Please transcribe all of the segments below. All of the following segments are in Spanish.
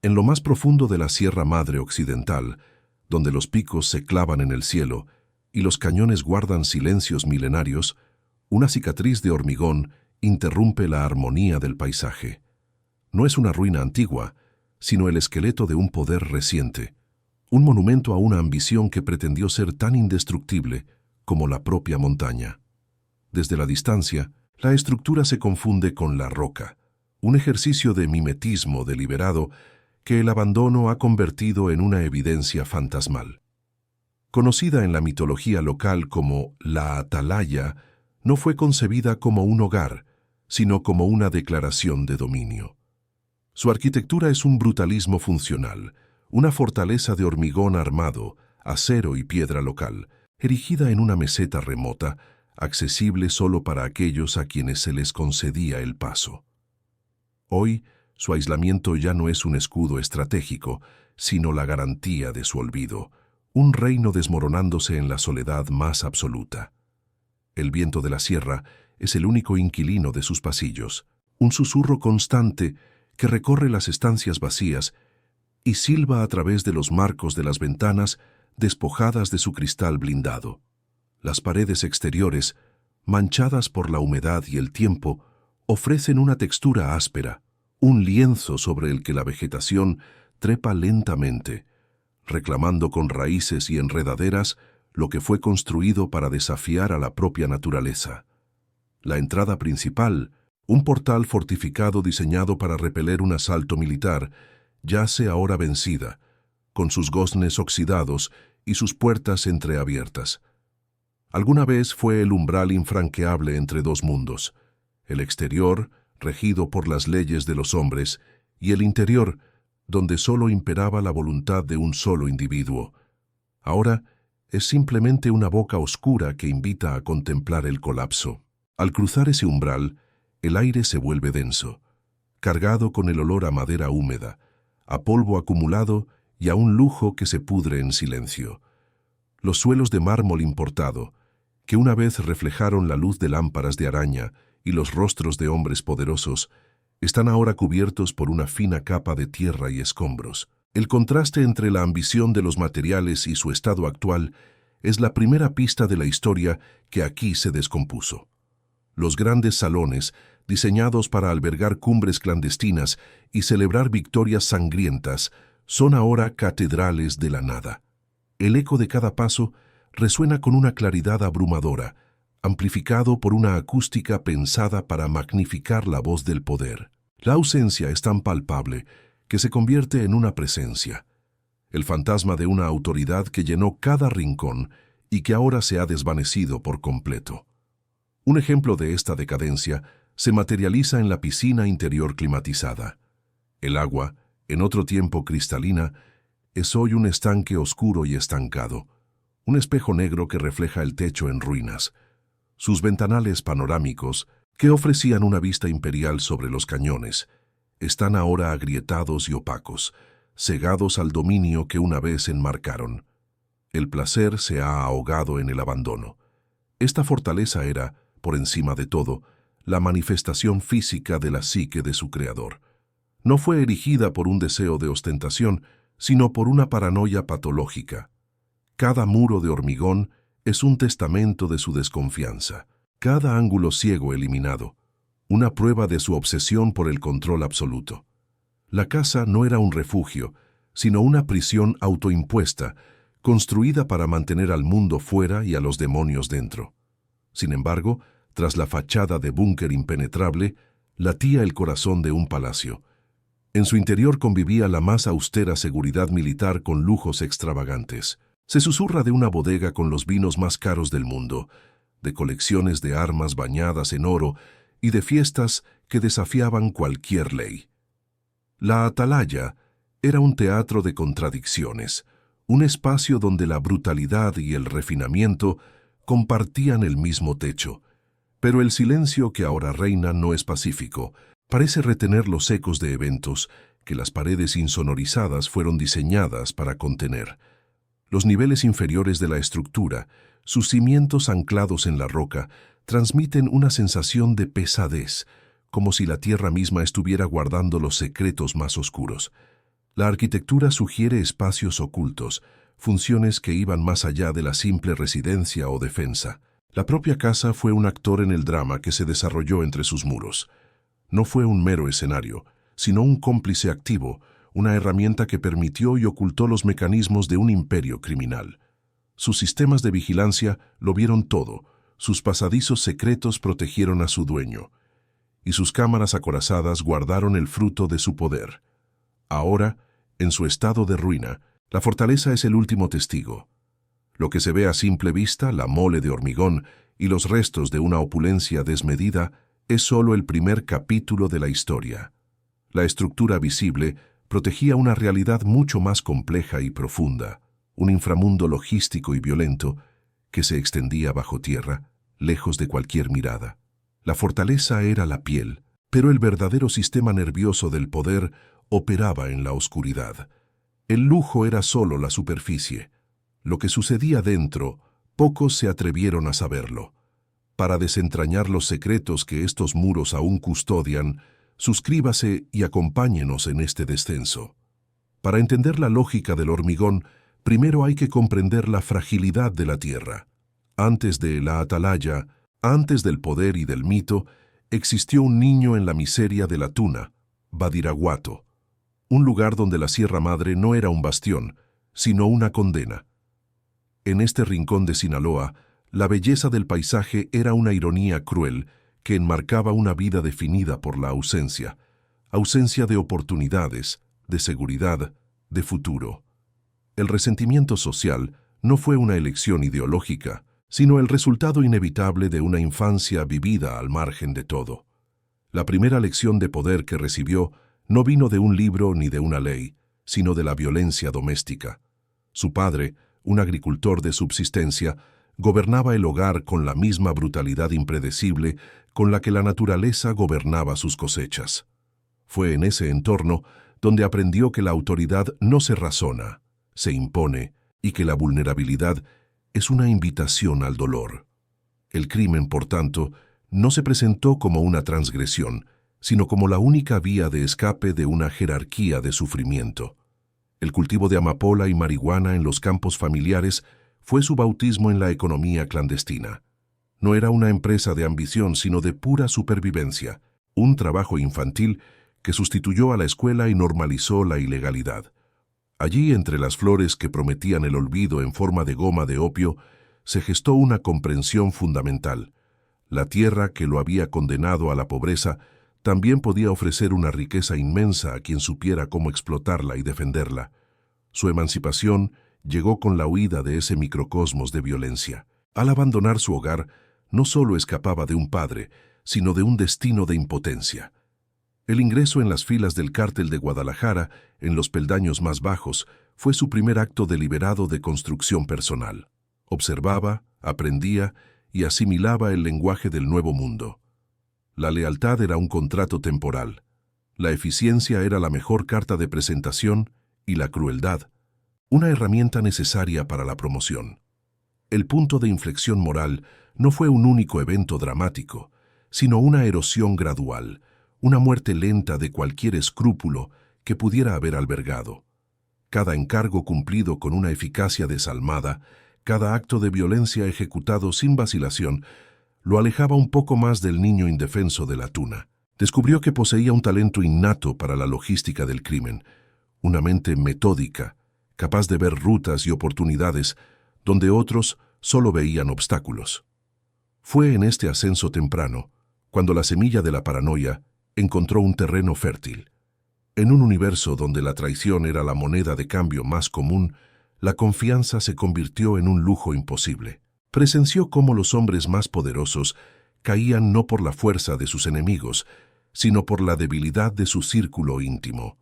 En lo más profundo de la Sierra Madre Occidental, donde los picos se clavan en el cielo y los cañones guardan silencios milenarios, una cicatriz de hormigón interrumpe la armonía del paisaje. No es una ruina antigua, sino el esqueleto de un poder reciente, un monumento a una ambición que pretendió ser tan indestructible como la propia montaña. Desde la distancia, la estructura se confunde con la roca, un ejercicio de mimetismo deliberado que el abandono ha convertido en una evidencia fantasmal. Conocida en la mitología local como la atalaya, no fue concebida como un hogar, sino como una declaración de dominio. Su arquitectura es un brutalismo funcional, una fortaleza de hormigón armado, acero y piedra local, erigida en una meseta remota, accesible solo para aquellos a quienes se les concedía el paso. Hoy, su aislamiento ya no es un escudo estratégico, sino la garantía de su olvido, un reino desmoronándose en la soledad más absoluta. El viento de la sierra es el único inquilino de sus pasillos, un susurro constante que recorre las estancias vacías y silba a través de los marcos de las ventanas despojadas de su cristal blindado. Las paredes exteriores, manchadas por la humedad y el tiempo, ofrecen una textura áspera, un lienzo sobre el que la vegetación trepa lentamente, reclamando con raíces y enredaderas lo que fue construido para desafiar a la propia naturaleza. La entrada principal, un portal fortificado diseñado para repeler un asalto militar, yace ahora vencida, con sus goznes oxidados y sus puertas entreabiertas. Alguna vez fue el umbral infranqueable entre dos mundos, el exterior, regido por las leyes de los hombres, y el interior, donde solo imperaba la voluntad de un solo individuo. Ahora es simplemente una boca oscura que invita a contemplar el colapso. Al cruzar ese umbral, el aire se vuelve denso, cargado con el olor a madera húmeda, a polvo acumulado y a un lujo que se pudre en silencio. Los suelos de mármol importado, que una vez reflejaron la luz de lámparas de araña y los rostros de hombres poderosos, están ahora cubiertos por una fina capa de tierra y escombros. El contraste entre la ambición de los materiales y su estado actual es la primera pista de la historia que aquí se descompuso. Los grandes salones, diseñados para albergar cumbres clandestinas y celebrar victorias sangrientas, son ahora catedrales de la nada. El eco de cada paso resuena con una claridad abrumadora, amplificado por una acústica pensada para magnificar la voz del poder. La ausencia es tan palpable que se convierte en una presencia, el fantasma de una autoridad que llenó cada rincón y que ahora se ha desvanecido por completo. Un ejemplo de esta decadencia se materializa en la piscina interior climatizada. El agua, en otro tiempo cristalina, es hoy un estanque oscuro y estancado, un espejo negro que refleja el techo en ruinas. Sus ventanales panorámicos, que ofrecían una vista imperial sobre los cañones, están ahora agrietados y opacos, cegados al dominio que una vez enmarcaron. El placer se ha ahogado en el abandono. Esta fortaleza era, por encima de todo, la manifestación física de la psique de su creador. No fue erigida por un deseo de ostentación, sino por una paranoia patológica. Cada muro de hormigón es un testamento de su desconfianza, cada ángulo ciego eliminado, una prueba de su obsesión por el control absoluto. La casa no era un refugio, sino una prisión autoimpuesta, construida para mantener al mundo fuera y a los demonios dentro. Sin embargo, tras la fachada de búnker impenetrable, latía el corazón de un palacio. En su interior convivía la más austera seguridad militar con lujos extravagantes. Se susurra de una bodega con los vinos más caros del mundo, de colecciones de armas bañadas en oro y de fiestas que desafiaban cualquier ley. La atalaya era un teatro de contradicciones, un espacio donde la brutalidad y el refinamiento compartían el mismo techo. Pero el silencio que ahora reina no es pacífico, parece retener los ecos de eventos que las paredes insonorizadas fueron diseñadas para contener. Los niveles inferiores de la estructura, sus cimientos anclados en la roca, transmiten una sensación de pesadez, como si la tierra misma estuviera guardando los secretos más oscuros. La arquitectura sugiere espacios ocultos, funciones que iban más allá de la simple residencia o defensa. La propia casa fue un actor en el drama que se desarrolló entre sus muros. No fue un mero escenario, sino un cómplice activo, una herramienta que permitió y ocultó los mecanismos de un imperio criminal. Sus sistemas de vigilancia lo vieron todo, sus pasadizos secretos protegieron a su dueño, y sus cámaras acorazadas guardaron el fruto de su poder. Ahora, en su estado de ruina, la fortaleza es el último testigo. Lo que se ve a simple vista, la mole de hormigón y los restos de una opulencia desmedida, es solo el primer capítulo de la historia. La estructura visible protegía una realidad mucho más compleja y profunda, un inframundo logístico y violento que se extendía bajo tierra, lejos de cualquier mirada. La fortaleza era la piel, pero el verdadero sistema nervioso del poder operaba en la oscuridad. El lujo era solo la superficie. Lo que sucedía dentro, pocos se atrevieron a saberlo. Para desentrañar los secretos que estos muros aún custodian, suscríbase y acompáñenos en este descenso. Para entender la lógica del hormigón, primero hay que comprender la fragilidad de la tierra. Antes de la atalaya, antes del poder y del mito, existió un niño en la miseria de la Tuna, Badiraguato, un lugar donde la Sierra Madre no era un bastión, sino una condena. En este rincón de Sinaloa, la belleza del paisaje era una ironía cruel que enmarcaba una vida definida por la ausencia de oportunidades, de seguridad, de futuro. El resentimiento social no fue una elección ideológica, sino el resultado inevitable de una infancia vivida al margen de todo. La primera lección de poder que recibió no vino de un libro ni de una ley, sino de la violencia doméstica. Su padre, un agricultor de subsistencia, gobernaba el hogar con la misma brutalidad impredecible con la que la naturaleza gobernaba sus cosechas. Fue en ese entorno donde aprendió que la autoridad no se razona, se impone, y que la vulnerabilidad es una invitación al dolor. El crimen, por tanto, no se presentó como una transgresión, sino como la única vía de escape de una jerarquía de sufrimiento. El cultivo de amapola y marihuana en los campos familiares fue su bautismo en la economía clandestina. No era una empresa de ambición, sino de pura supervivencia, un trabajo infantil que sustituyó a la escuela y normalizó la ilegalidad. Allí, entre las flores que prometían el olvido en forma de goma de opio, se gestó una comprensión fundamental. La tierra que lo había condenado a la pobreza también podía ofrecer una riqueza inmensa a quien supiera cómo explotarla y defenderla. Su emancipación llegó con la huida de ese microcosmos de violencia. Al abandonar su hogar, no solo escapaba de un padre, sino de un destino de impotencia. El ingreso en las filas del cártel de Guadalajara, en los peldaños más bajos, fue su primer acto deliberado de construcción personal. Observaba, aprendía y asimilaba el lenguaje del nuevo mundo. La lealtad era un contrato temporal. La eficiencia era la mejor carta de presentación y la crueldad, una herramienta necesaria para la promoción. El punto de inflexión moral no fue un único evento dramático, sino una erosión gradual, una muerte lenta de cualquier escrúpulo que pudiera haber albergado. Cada encargo cumplido con una eficacia desalmada, cada acto de violencia ejecutado sin vacilación, lo alejaba un poco más del niño indefenso de la Tuna. Descubrió que poseía un talento innato para la logística del crimen, una mente metódica, capaz de ver rutas y oportunidades donde otros solo veían obstáculos. Fue en este ascenso temprano, cuando la semilla de la paranoia encontró un terreno fértil. En un universo donde la traición era la moneda de cambio más común, la confianza se convirtió en un lujo imposible. Presenció cómo los hombres más poderosos caían no por la fuerza de sus enemigos, sino por la debilidad de su círculo íntimo.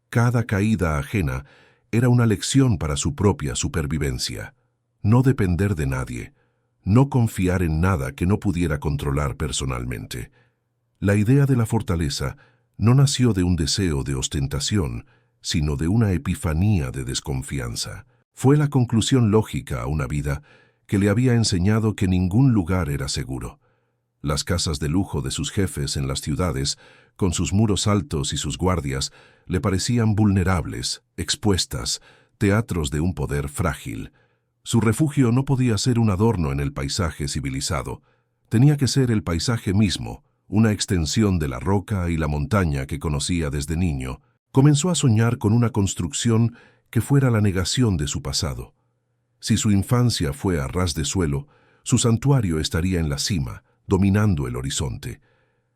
Cada caída ajena era una lección para su propia supervivencia. No depender de nadie, no confiar en nada que no pudiera controlar personalmente. La idea de la fortaleza no nació de un deseo de ostentación, sino de una epifanía de desconfianza. Fue la conclusión lógica a una vida que le había enseñado que ningún lugar era seguro. Las casas de lujo de sus jefes en las ciudades, con sus muros altos y sus guardias, le parecían vulnerables, expuestas, teatros de un poder frágil. Su refugio no podía ser un adorno en el paisaje civilizado. Tenía que ser el paisaje mismo, una extensión de la roca y la montaña que conocía desde niño. Comenzó a soñar con una construcción que fuera la negación de su pasado. Si su infancia fue a ras de suelo, su santuario estaría en la cima, dominando el horizonte.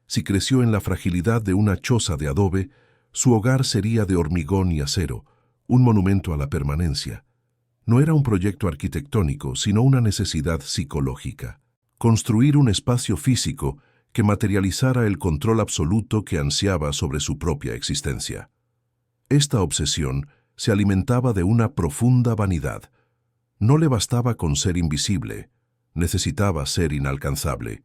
Si creció en la fragilidad de una choza de adobe, su hogar sería de hormigón y acero, un monumento a la permanencia. No era un proyecto arquitectónico, sino una necesidad psicológica. Construir un espacio físico que materializara el control absoluto que ansiaba sobre su propia existencia. Esta obsesión se alimentaba de una profunda vanidad. No le bastaba con ser invisible, necesitaba ser inalcanzable.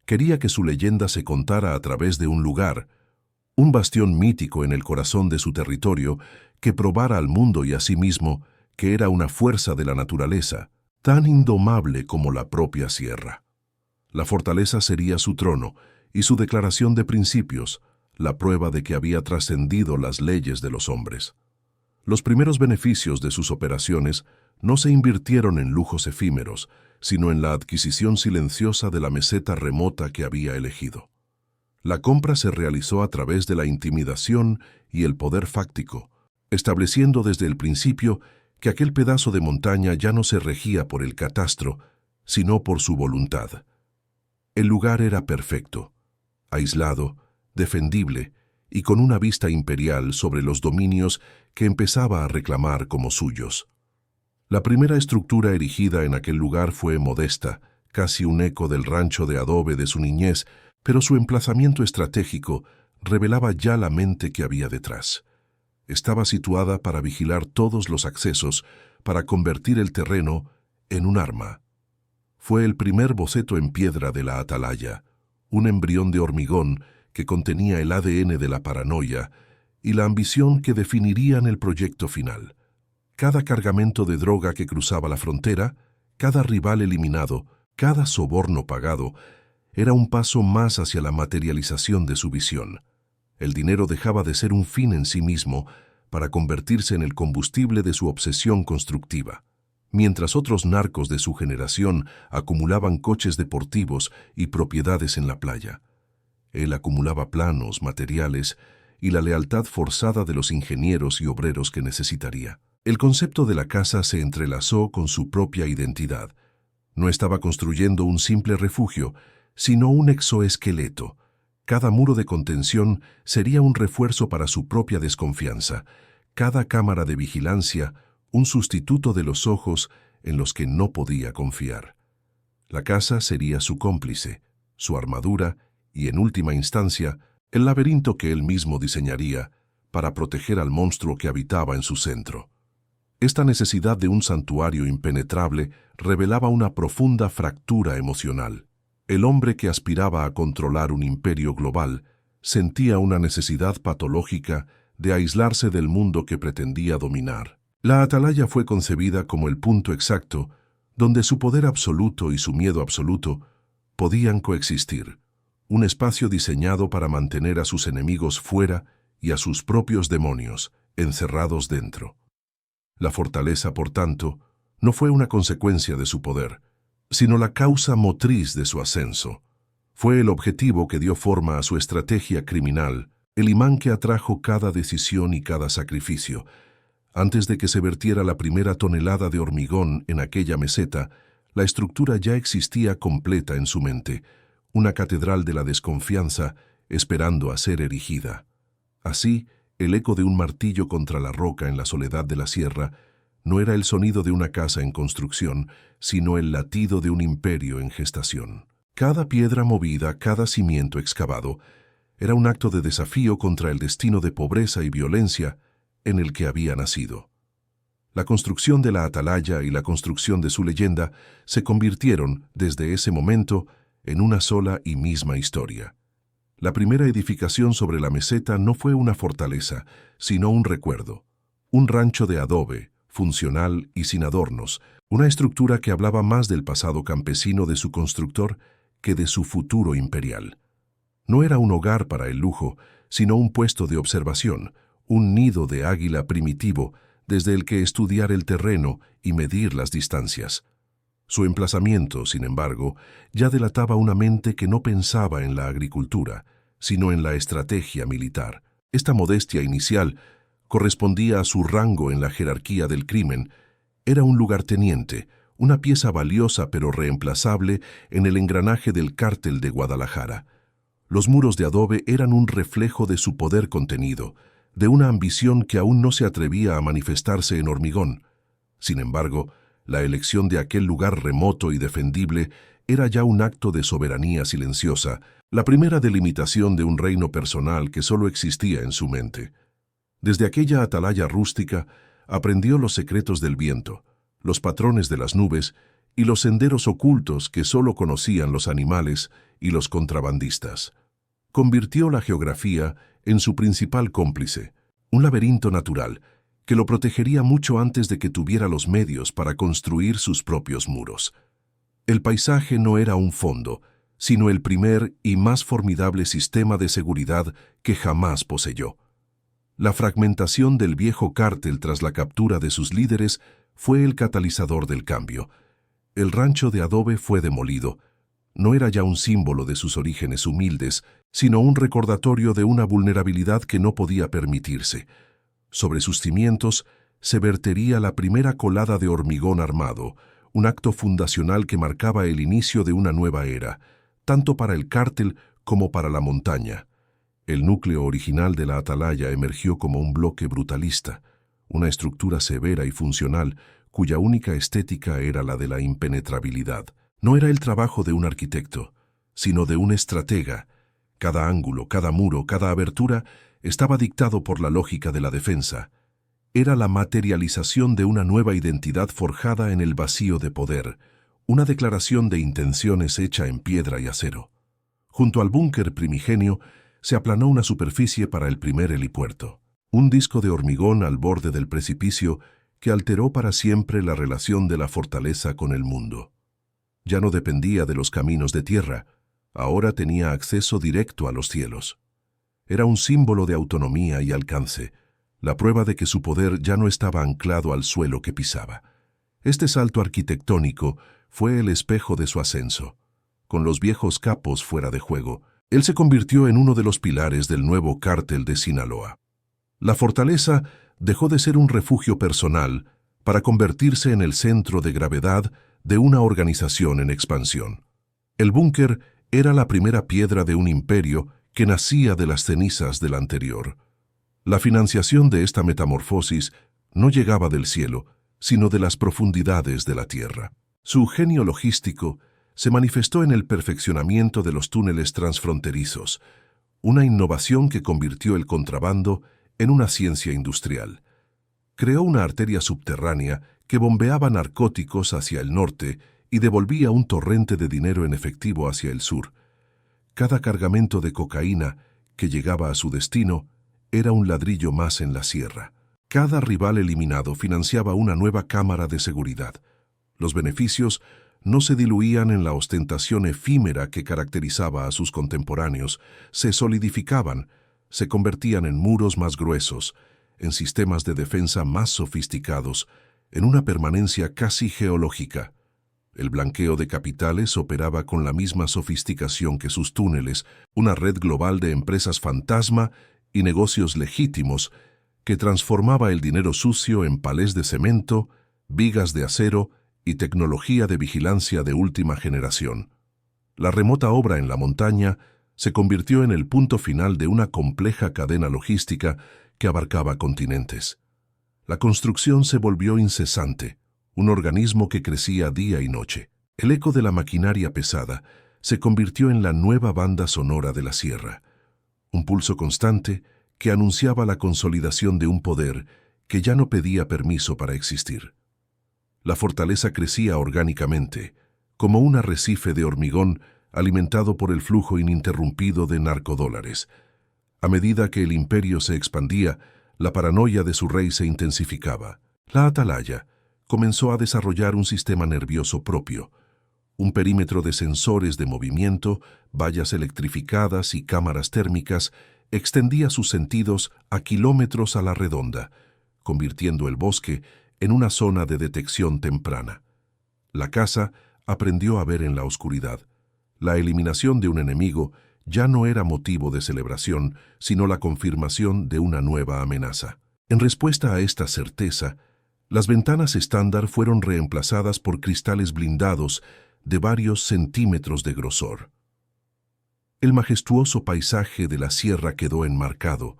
Quería que su leyenda se contara a través de un lugar, un bastión mítico en el corazón de su territorio que probara al mundo y a sí mismo que era una fuerza de la naturaleza, tan indomable como la propia sierra. La fortaleza sería su trono y su declaración de principios, la prueba de que había trascendido las leyes de los hombres. Los primeros beneficios de sus operaciones no se invirtieron en lujos efímeros, sino en la adquisición silenciosa de la meseta remota que había elegido. La compra se realizó a través de la intimidación y el poder fáctico, estableciendo desde el principio que aquel pedazo de montaña ya no se regía por el catastro, sino por su voluntad. El lugar era perfecto, aislado, defendible y con una vista imperial sobre los dominios que empezaba a reclamar como suyos. La primera estructura erigida en aquel lugar fue modesta, casi un eco del rancho de adobe de su niñez, pero su emplazamiento estratégico revelaba ya la mente que había detrás. Estaba situada para vigilar todos los accesos, para convertir el terreno en un arma. Fue el primer boceto en piedra de la atalaya, un embrión de hormigón que contenía el ADN de la paranoia y la ambición que definirían el proyecto final. Cada cargamento de droga que cruzaba la frontera, cada rival eliminado, cada soborno pagado, era un paso más hacia la materialización de su visión. El dinero dejaba de ser un fin en sí mismo para convertirse en el combustible de su obsesión constructiva. Mientras otros narcos de su generación acumulaban coches deportivos y propiedades en la playa, él acumulaba planos, materiales y la lealtad forzada de los ingenieros y obreros que necesitaría. El concepto de la casa se entrelazó con su propia identidad. No estaba construyendo un simple refugio, sino un exoesqueleto. Cada muro de contención sería un refuerzo para su propia desconfianza, cada cámara de vigilancia un sustituto de los ojos en los que no podía confiar. La casa sería su cómplice, su armadura y, en última instancia, el laberinto que él mismo diseñaría para proteger al monstruo que habitaba en su centro. Esta necesidad de un santuario impenetrable revelaba una profunda fractura emocional. El hombre que aspiraba a controlar un imperio global sentía una necesidad patológica de aislarse del mundo que pretendía dominar. La atalaya fue concebida como el punto exacto donde su poder absoluto y su miedo absoluto podían coexistir, un espacio diseñado para mantener a sus enemigos fuera y a sus propios demonios encerrados dentro. La fortaleza, por tanto, no fue una consecuencia de su poder, sino la causa motriz de su ascenso. Fue el objetivo que dio forma a su estrategia criminal, el imán que atrajo cada decisión y cada sacrificio. Antes de que se vertiera la primera tonelada de hormigón en aquella meseta, la estructura ya existía completa en su mente, una catedral de la desconfianza esperando a ser erigida. Así, el eco de un martillo contra la roca en la soledad de la sierra no era el sonido de una casa en construcción, sino el latido de un imperio en gestación. Cada piedra movida, cada cimiento excavado, era un acto de desafío contra el destino de pobreza y violencia en el que había nacido. La construcción de la atalaya y la construcción de su leyenda se convirtieron, desde ese momento, en una sola y misma historia. La primera edificación sobre la meseta no fue una fortaleza, sino un recuerdo. Un rancho de adobe, funcional y sin adornos, una estructura que hablaba más del pasado campesino de su constructor que de su futuro imperial. No era un hogar para el lujo, sino un puesto de observación, un nido de águila primitivo desde el que estudiar el terreno y medir las distancias. Su emplazamiento, sin embargo, ya delataba una mente que no pensaba en la agricultura, sino en la estrategia militar. Esta modestia inicial correspondía a su rango en la jerarquía del crimen. Era un lugarteniente, una pieza valiosa pero reemplazable en el engranaje del cártel de Guadalajara. Los muros de adobe eran un reflejo de su poder contenido, de una ambición que aún no se atrevía a manifestarse en Hormigón. Sin embargo, la elección de aquel lugar remoto y defendible era ya un acto de soberanía silenciosa, la primera delimitación de un reino personal que solo existía en su mente. Desde aquella atalaya rústica aprendió los secretos del viento, los patrones de las nubes y los senderos ocultos que solo conocían los animales y los contrabandistas. Convirtió la geografía en su principal cómplice, un laberinto natural que lo protegería mucho antes de que tuviera los medios para construir sus propios muros. El paisaje no era un fondo, sino el primer y más formidable sistema de seguridad que jamás poseyó. La fragmentación del viejo cártel tras la captura de sus líderes fue el catalizador del cambio. El rancho de adobe fue demolido. No era ya un símbolo de sus orígenes humildes, sino un recordatorio de una vulnerabilidad que no podía permitirse. Sobre sus cimientos se vertería la primera colada de hormigón armado, un acto fundacional que marcaba el inicio de una nueva era, tanto para el cártel como para la montaña. El núcleo original de la atalaya emergió como un bloque brutalista, una estructura severa y funcional, cuya única estética era la de la impenetrabilidad. No era el trabajo de un arquitecto, sino de un estratega. Cada ángulo, cada muro, cada abertura estaba dictado por la lógica de la defensa. Era la materialización de una nueva identidad forjada en el vacío de poder, una declaración de intenciones hecha en piedra y acero. Junto al búnker primigenio se aplanó una superficie para el primer helipuerto, un disco de hormigón al borde del precipicio que alteró para siempre la relación de la fortaleza con el mundo. Ya no dependía de los caminos de tierra, ahora tenía acceso directo a los cielos. Era un símbolo de autonomía y alcance, la prueba de que su poder ya no estaba anclado al suelo que pisaba. Este salto arquitectónico fue el espejo de su ascenso. Con los viejos capos fuera de juego, él se convirtió en uno de los pilares del nuevo cártel de Sinaloa. La fortaleza dejó de ser un refugio personal para convertirse en el centro de gravedad de una organización en expansión. El búnker era la primera piedra de un imperio que nacía de las cenizas del anterior. La financiación de esta metamorfosis no llegaba del cielo, sino de las profundidades de la tierra. Su genio logístico se manifestó en el perfeccionamiento de los túneles transfronterizos, una innovación que convirtió el contrabando en una ciencia industrial. Creó una arteria subterránea que bombeaba narcóticos hacia el norte y devolvía un torrente de dinero en efectivo hacia el sur. Cada cargamento de cocaína que llegaba a su destino era un ladrillo más en la sierra. Cada rival eliminado financiaba una nueva cámara de seguridad. Los beneficios no se diluían en la ostentación efímera que caracterizaba a sus contemporáneos, se solidificaban, se convertían en muros más gruesos, en sistemas de defensa más sofisticados, en una permanencia casi geológica. El blanqueo de capitales operaba con la misma sofisticación que sus túneles, una red global de empresas fantasma y negocios legítimos que transformaba el dinero sucio en palés de cemento, vigas de acero y tecnología de vigilancia de última generación. La remota obra en la montaña se convirtió en el punto final de una compleja cadena logística que abarcaba continentes. La construcción se volvió incesante, un organismo que crecía día y noche. El eco de la maquinaria pesada se convirtió en la nueva banda sonora de la sierra, un pulso constante que anunciaba la consolidación de un poder que ya no pedía permiso para existir. La fortaleza crecía orgánicamente, como un arrecife de hormigón alimentado por el flujo ininterrumpido de narcodólares. A medida que el imperio se expandía, la paranoia de su rey se intensificaba. La atalaya comenzó a desarrollar un sistema nervioso propio, Un perímetro de sensores de movimiento, vallas electrificadas y cámaras térmicas extendía sus sentidos a kilómetros a la redonda, convirtiendo el bosque en una zona de detección temprana. La caza aprendió a ver en la oscuridad. La eliminación de un enemigo ya no era motivo de celebración, sino la confirmación de una nueva amenaza. En respuesta a esta certeza, las ventanas estándar fueron reemplazadas por cristales blindados de varios centímetros de grosor. El majestuoso paisaje de la sierra quedó enmarcado,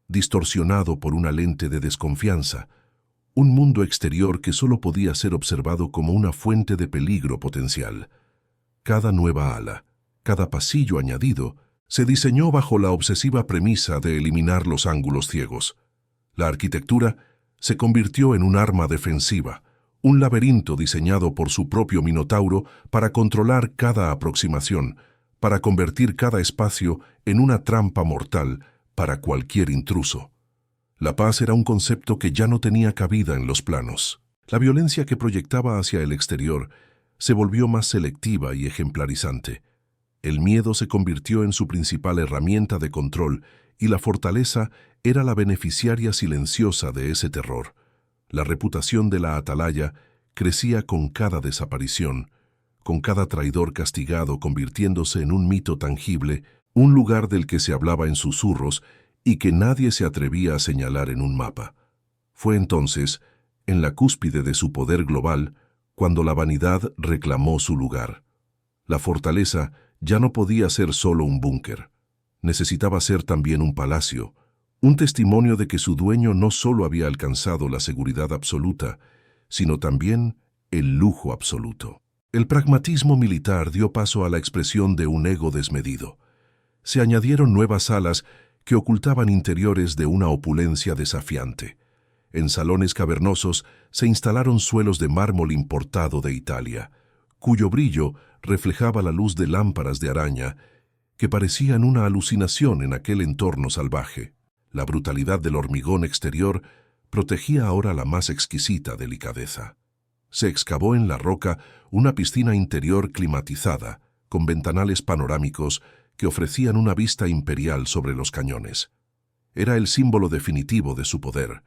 distorsionado por una lente de desconfianza, un mundo exterior que solo podía ser observado como una fuente de peligro potencial. Cada nueva ala, cada pasillo añadido, se diseñó bajo la obsesiva premisa de eliminar los ángulos ciegos. La arquitectura se convirtió en un arma defensiva, un laberinto diseñado por su propio Minotauro para controlar cada aproximación, para convertir cada espacio en una trampa mortal para cualquier intruso. La paz era un concepto que ya no tenía cabida en los planos. La violencia que proyectaba hacia el exterior se volvió más selectiva y ejemplarizante. El miedo se convirtió en su principal herramienta de control y la fortaleza era la beneficiaria silenciosa de ese terror. La reputación de la atalaya crecía con cada desaparición, con cada traidor castigado convirtiéndose en un mito tangible, un lugar del que se hablaba en susurros y que nadie se atrevía a señalar en un mapa. Fue entonces, en la cúspide de su poder global, cuando la vanidad reclamó su lugar. La fortaleza ya no podía ser solo un búnker. Necesitaba ser también un palacio, un testimonio de que su dueño no solo había alcanzado la seguridad absoluta, sino también el lujo absoluto. El pragmatismo militar dio paso a la expresión de un ego desmedido. Se añadieron nuevas salas que ocultaban interiores de una opulencia desafiante. En salones cavernosos se instalaron suelos de mármol importado de Italia, cuyo brillo reflejaba la luz de lámparas de araña que parecían una alucinación en aquel entorno salvaje. La brutalidad del hormigón exterior protegía ahora la más exquisita delicadeza. Se excavó en la roca una piscina interior climatizada, con ventanales panorámicos que ofrecían una vista imperial sobre los cañones. Era el símbolo definitivo de su poder,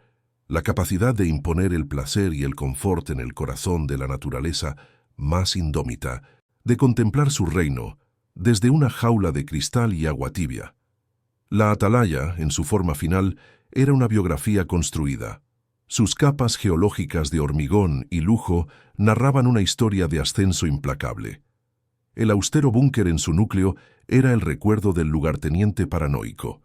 la capacidad de imponer el placer y el confort en el corazón de la naturaleza más indómita, de contemplar su reino desde una jaula de cristal y agua tibia. La atalaya, en su forma final, era una biografía construida. Sus capas geológicas de hormigón y lujo narraban una historia de ascenso implacable. El austero búnker en su núcleo era el recuerdo del lugarteniente paranoico.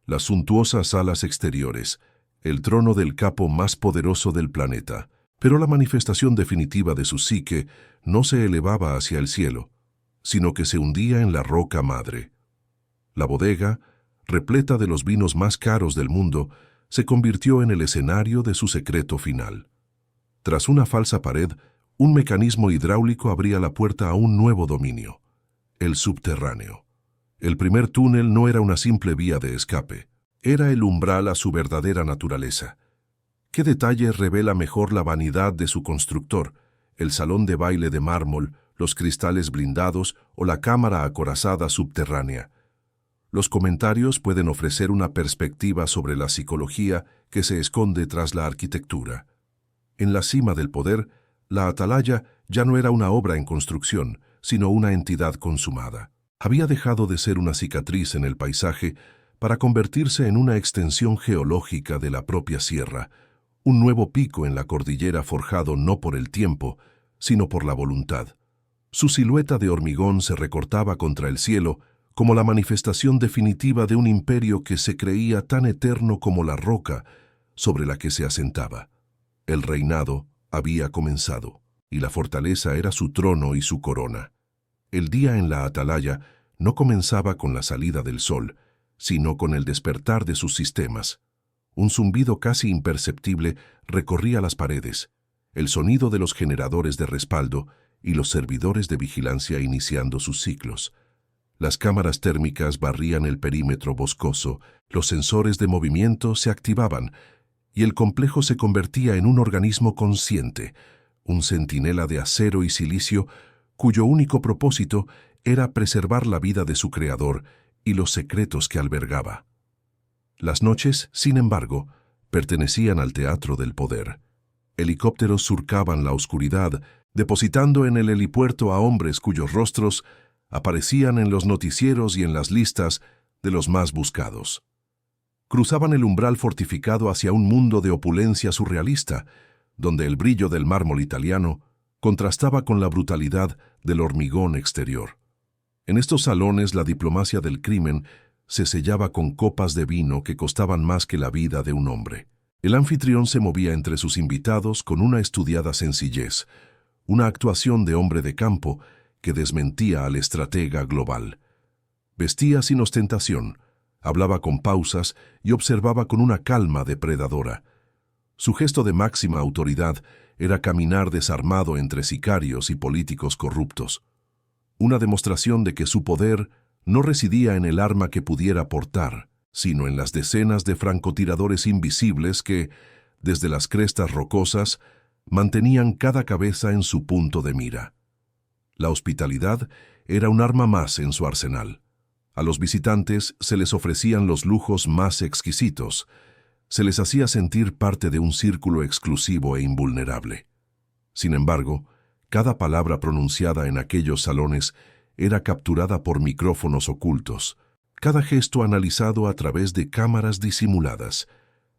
Las suntuosas salas exteriores, el trono del capo más poderoso del planeta, pero la manifestación definitiva de su psique no se elevaba hacia el cielo, sino que se hundía en la roca madre. La bodega, repleta de los vinos más caros del mundo, se convirtió en el escenario de su secreto final. Tras una falsa pared, un mecanismo hidráulico abría la puerta a un nuevo dominio, el subterráneo. El primer túnel no era una simple vía de escape, era el umbral a su verdadera naturaleza. ¿Qué detalle revela mejor la vanidad de su constructor, el salón de baile de mármol, los cristales blindados o la cámara acorazada subterránea? Los comentarios pueden ofrecer una perspectiva sobre la psicología que se esconde tras la arquitectura. En la cima del poder, la atalaya ya no era una obra en construcción, sino una entidad consumada. Había dejado de ser una cicatriz en el paisaje para convertirse en una extensión geológica de la propia sierra, un nuevo pico en la cordillera forjado no por el tiempo, sino por la voluntad. Su silueta de hormigón se recortaba contra el cielo, como la manifestación definitiva de un imperio que se creía tan eterno como la roca sobre la que se asentaba. El reinado había comenzado, y la fortaleza era su trono y su corona. El día en la atalaya no comenzaba con la salida del sol, sino con el despertar de sus sistemas. Un zumbido casi imperceptible recorría las paredes, el sonido de los generadores de respaldo y los servidores de vigilancia iniciando sus ciclos. Las cámaras térmicas barrían el perímetro boscoso, los sensores de movimiento se activaban y el complejo se convertía en un organismo consciente, un centinela de acero y silicio cuyo único propósito era preservar la vida de su creador y los secretos que albergaba. Las noches, sin embargo, pertenecían al teatro del poder. Helicópteros surcaban la oscuridad, depositando en el helipuerto a hombres cuyos rostros aparecían en los noticieros y en las listas de los más buscados. Cruzaban el umbral fortificado hacia un mundo de opulencia surrealista, donde el brillo del mármol italiano contrastaba con la brutalidad del hormigón exterior. En estos salones la diplomacia del crimen se sellaba con copas de vino que costaban más que la vida de un hombre. El anfitrión se movía entre sus invitados con una estudiada sencillez, una actuación de hombre de campo que desmentía al estratega global. Vestía sin ostentación, hablaba con pausas y observaba con una calma depredadora. Su gesto de máxima autoridad era caminar desarmado entre sicarios y políticos corruptos. Una demostración de que su poder no residía en el arma que pudiera portar, sino en las decenas de francotiradores invisibles que, desde las crestas rocosas, mantenían cada cabeza en su punto de mira. La hospitalidad era un arma más en su arsenal. A los visitantes se les ofrecían los lujos más exquisitos, se les hacía sentir parte de un círculo exclusivo e invulnerable. Sin embargo, cada palabra pronunciada en aquellos salones era capturada por micrófonos ocultos, cada gesto analizado a través de cámaras disimuladas.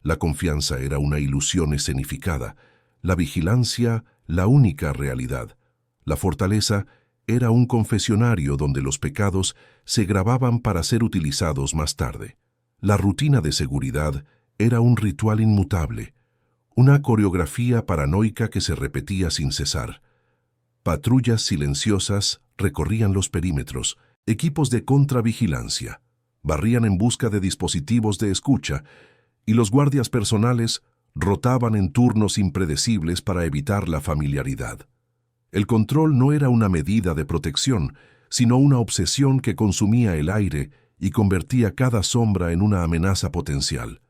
La confianza era una ilusión escenificada, la vigilancia la única realidad. La fortaleza era un confesionario donde los pecados se grababan para ser utilizados más tarde. La rutina de seguridad era un ritual inmutable, una coreografía paranoica que se repetía sin cesar. Patrullas silenciosas recorrían los perímetros, equipos de contravigilancia, barrían en busca de dispositivos de escucha, y los guardias personales rotaban en turnos impredecibles para evitar la familiaridad. El control no era una medida de protección, sino una obsesión que consumía el aire y convertía cada sombra en una amenaza potencial.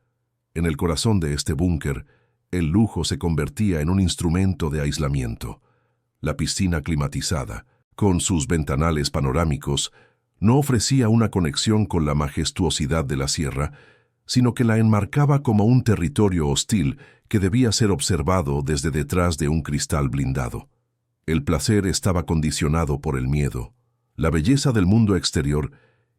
En el corazón de este búnker, el lujo se convertía en un instrumento de aislamiento. La piscina climatizada, con sus ventanales panorámicos, no ofrecía una conexión con la majestuosidad de la sierra, sino que la enmarcaba como un territorio hostil que debía ser observado desde detrás de un cristal blindado. El placer estaba condicionado por el miedo. La belleza del mundo exterior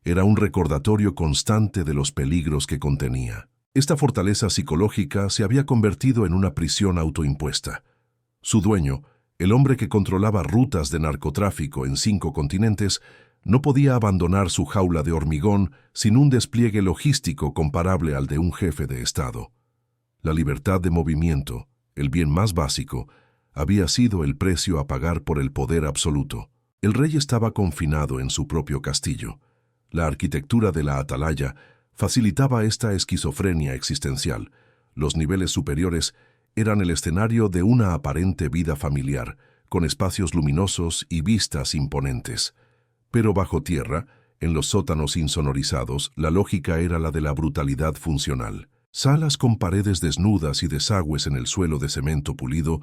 era un recordatorio constante de los peligros que contenía. Esta fortaleza psicológica se había convertido en una prisión autoimpuesta. Su dueño, el hombre que controlaba rutas de narcotráfico en 5 continentes, no podía abandonar su jaula de hormigón sin un despliegue logístico comparable al de un jefe de Estado. La libertad de movimiento, el bien más básico, había sido el precio a pagar por el poder absoluto. El rey estaba confinado en su propio castillo. La arquitectura de la atalaya facilitaba esta esquizofrenia existencial. Los niveles superiores eran el escenario de una aparente vida familiar, con espacios luminosos y vistas imponentes. Pero bajo tierra, en los sótanos insonorizados, la lógica era la de la brutalidad funcional. Salas con paredes desnudas y desagües en el suelo de cemento pulido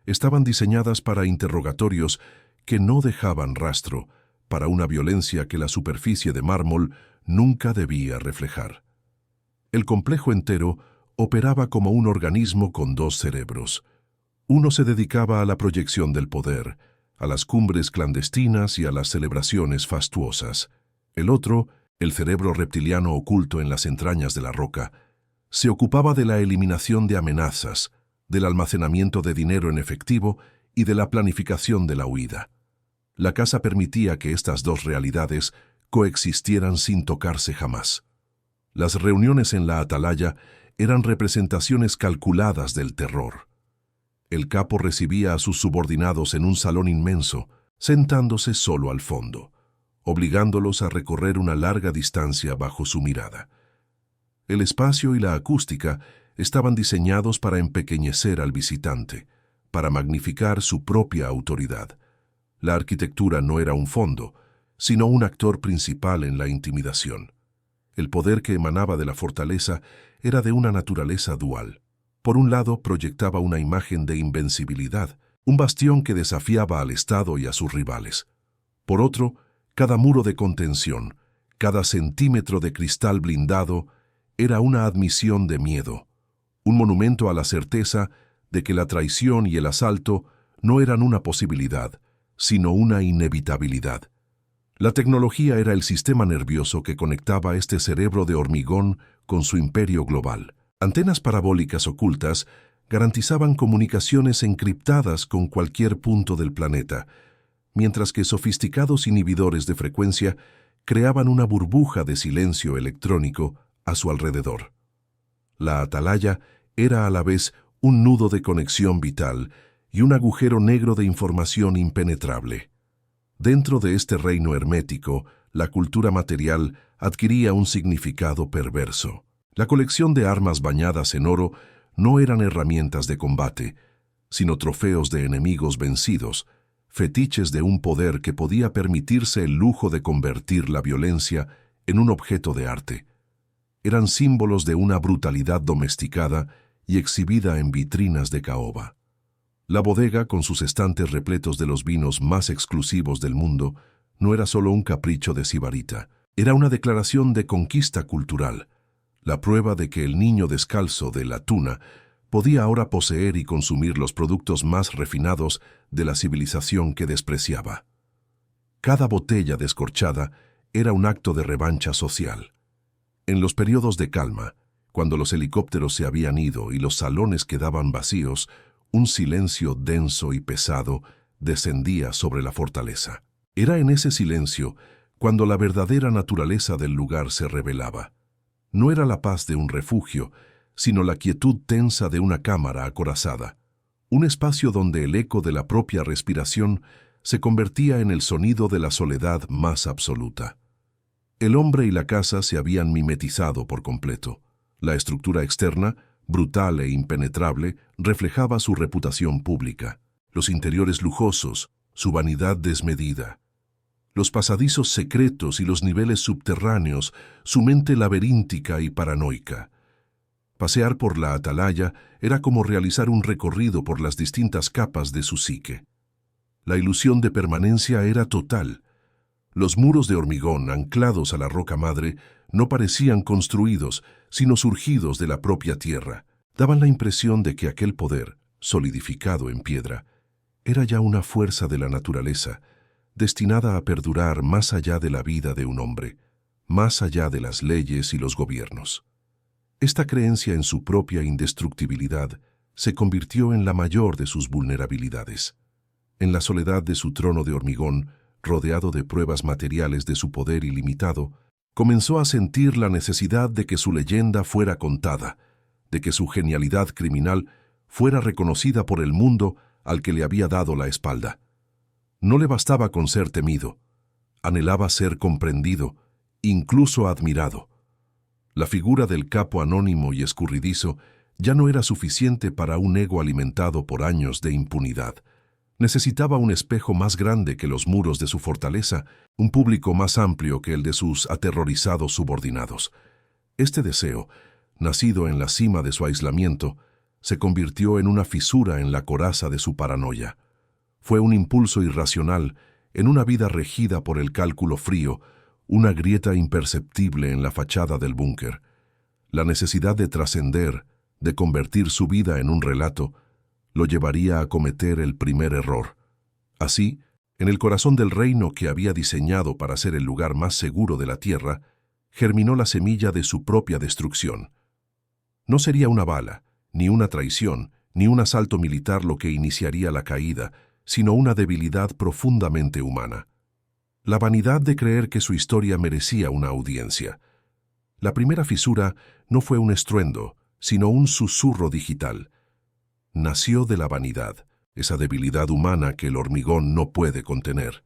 estaban diseñadas para interrogatorios que no dejaban rastro, para una violencia que la superficie de mármol nunca debía reflejar. El complejo entero operaba como un organismo con 2 cerebros. Uno se dedicaba a la proyección del poder, a las cumbres clandestinas y a las celebraciones fastuosas. El otro, el cerebro reptiliano oculto en las entrañas de la roca, se ocupaba de la eliminación de amenazas, del almacenamiento de dinero en efectivo y de la planificación de la huida. La casa permitía que estas 2 realidades coexistieran sin tocarse jamás. Las reuniones en la atalaya eran representaciones calculadas del terror. El capo recibía a sus subordinados en un salón inmenso, sentándose solo al fondo, obligándolos a recorrer una larga distancia bajo su mirada. El espacio y la acústica estaban diseñados para empequeñecer al visitante, para magnificar su propia autoridad. La arquitectura no era un fondo, sino un actor principal en la intimidación. El poder que emanaba de la fortaleza era de una naturaleza dual. Por un lado, proyectaba una imagen de invencibilidad, un bastión que desafiaba al Estado y a sus rivales. Por otro, cada muro de contención, cada centímetro de cristal blindado, era una admisión de miedo, un monumento a la certeza de que la traición y el asalto no eran una posibilidad, sino una inevitabilidad. La tecnología era el sistema nervioso que conectaba este cerebro de hormigón con su imperio global. Antenas parabólicas ocultas garantizaban comunicaciones encriptadas con cualquier punto del planeta, mientras que sofisticados inhibidores de frecuencia creaban una burbuja de silencio electrónico a su alrededor. La atalaya era a la vez un nudo de conexión vital y un agujero negro de información impenetrable. Dentro de este reino hermético, la cultura material adquiría un significado perverso. La colección de armas bañadas en oro no eran herramientas de combate, sino trofeos de enemigos vencidos, fetiches de un poder que podía permitirse el lujo de convertir la violencia en un objeto de arte. Eran símbolos de una brutalidad domesticada y exhibida en vitrinas de caoba. La bodega, con sus estantes repletos de los vinos más exclusivos del mundo, no era solo un capricho de sibarita, era una declaración de conquista cultural, la prueba de que el niño descalzo de la tuna podía ahora poseer y consumir los productos más refinados de la civilización que despreciaba. Cada botella descorchada era un acto de revancha social. En los periodos de calma, cuando los helicópteros se habían ido y los salones quedaban vacíos, un silencio denso y pesado descendía sobre la fortaleza. Era en ese silencio cuando la verdadera naturaleza del lugar se revelaba. No era la paz de un refugio, sino la quietud tensa de una cámara acorazada, un espacio donde el eco de la propia respiración se convertía en el sonido de la soledad más absoluta. El hombre y la casa se habían mimetizado por completo. La estructura externa, brutal e impenetrable, reflejaba su reputación pública, los interiores lujosos, su vanidad desmedida. Los pasadizos secretos y los niveles subterráneos, su mente laberíntica y paranoica. Pasear por la atalaya era como realizar un recorrido por las distintas capas de su psique. La ilusión de permanencia era total. Los muros de hormigón anclados a la roca madre no parecían construidos, sino surgidos de la propia tierra. Daban la impresión de que aquel poder, solidificado en piedra, era ya una fuerza de la naturaleza, destinada a perdurar más allá de la vida de un hombre, más allá de las leyes y los gobiernos. Esta creencia en su propia indestructibilidad se convirtió en la mayor de sus vulnerabilidades. En la soledad de su trono de hormigón, rodeado de pruebas materiales de su poder ilimitado, comenzó a sentir la necesidad de que su leyenda fuera contada, de que su genialidad criminal fuera reconocida por el mundo al que le había dado la espalda. No le bastaba con ser temido, anhelaba ser comprendido, incluso admirado. La figura del capo anónimo y escurridizo ya no era suficiente para un ego alimentado por años de impunidad. Necesitaba un espejo más grande que los muros de su fortaleza, un público más amplio que el de sus aterrorizados subordinados. Este deseo, nacido en la cima de su aislamiento, se convirtió en una fisura en la coraza de su paranoia. Fue un impulso irracional, en una vida regida por el cálculo frío, una grieta imperceptible en la fachada del búnker. La necesidad de trascender, de convertir su vida en un relato, lo llevaría a cometer el primer error. Así, en el corazón del reino que había diseñado para ser el lugar más seguro de la tierra, germinó la semilla de su propia destrucción. No sería una bala, ni una traición, ni un asalto militar lo que iniciaría la caída, sino una debilidad profundamente humana. La vanidad de creer que su historia merecía una audiencia. La primera fisura no fue un estruendo, sino un susurro digital. Nació de la vanidad, esa debilidad humana que el hormigón no puede contener.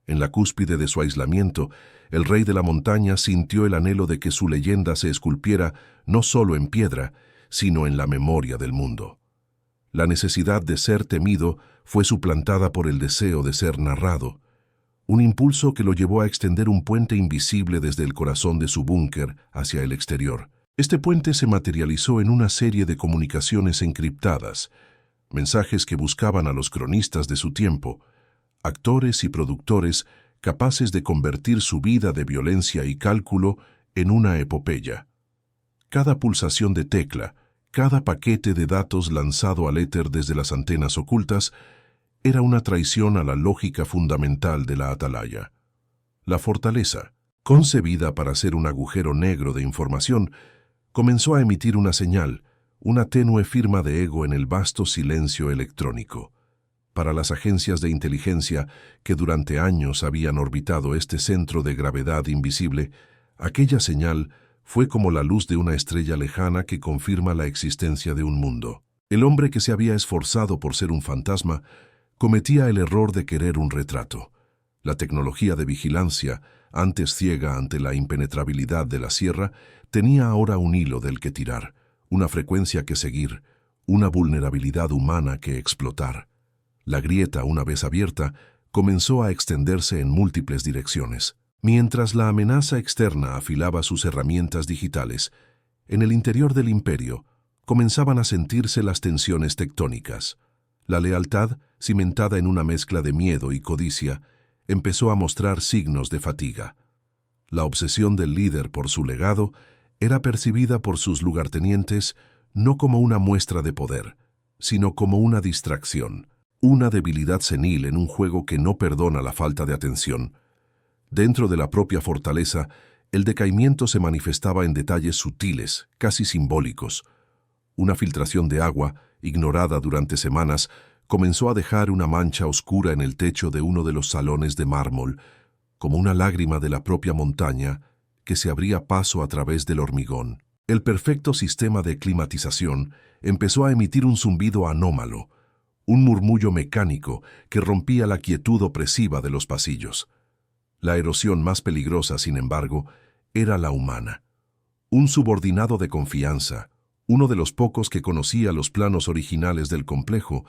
En la cúspide de su aislamiento, el rey de la montaña sintió el anhelo de que su leyenda se esculpiera no solo en piedra, sino en la memoria del mundo. La necesidad de ser temido fue suplantada por el deseo de ser narrado, un impulso que lo llevó a extender un puente invisible desde el corazón de su búnker hacia el exterior. Este puente se materializó en una serie de comunicaciones encriptadas, mensajes que buscaban a los cronistas de su tiempo, actores y productores capaces de convertir su vida de violencia y cálculo en una epopeya. Cada pulsación de tecla, cada paquete de datos lanzado al éter desde las antenas ocultas, era una traición a la lógica fundamental de la atalaya. La fortaleza, concebida para ser un agujero negro de información, comenzó a emitir una señal, una tenue firma de ego en el vasto silencio electrónico. Para las agencias de inteligencia que durante años habían orbitado este centro de gravedad invisible, aquella señal fue como la luz de una estrella lejana que confirma la existencia de un mundo. El hombre que se había esforzado por ser un fantasma cometía el error de querer un retrato. La tecnología de vigilancia, antes ciega ante la impenetrabilidad de la sierra, tenía ahora un hilo del que tirar, una frecuencia que seguir, una vulnerabilidad humana que explotar. La grieta, una vez abierta, comenzó a extenderse en múltiples direcciones. Mientras la amenaza externa afilaba sus herramientas digitales, en el interior del imperio comenzaban a sentirse las tensiones tectónicas. La lealtad, cimentada en una mezcla de miedo y codicia, empezó a mostrar signos de fatiga. La obsesión del líder por su legado era percibida por sus lugartenientes no como una muestra de poder, sino como una distracción, una debilidad senil en un juego que no perdona la falta de atención. Dentro de la propia fortaleza, el decaimiento se manifestaba en detalles sutiles, casi simbólicos. Una filtración de agua, ignorada durante semanas, comenzó a dejar una mancha oscura en el techo de uno de los salones de mármol, como una lágrima de la propia montaña que se abría paso a través del hormigón. El perfecto sistema de climatización empezó a emitir un zumbido anómalo, un murmullo mecánico que rompía la quietud opresiva de los pasillos. La erosión más peligrosa, sin embargo, era la humana. Un subordinado de confianza, uno de los pocos que conocía los planos originales del complejo,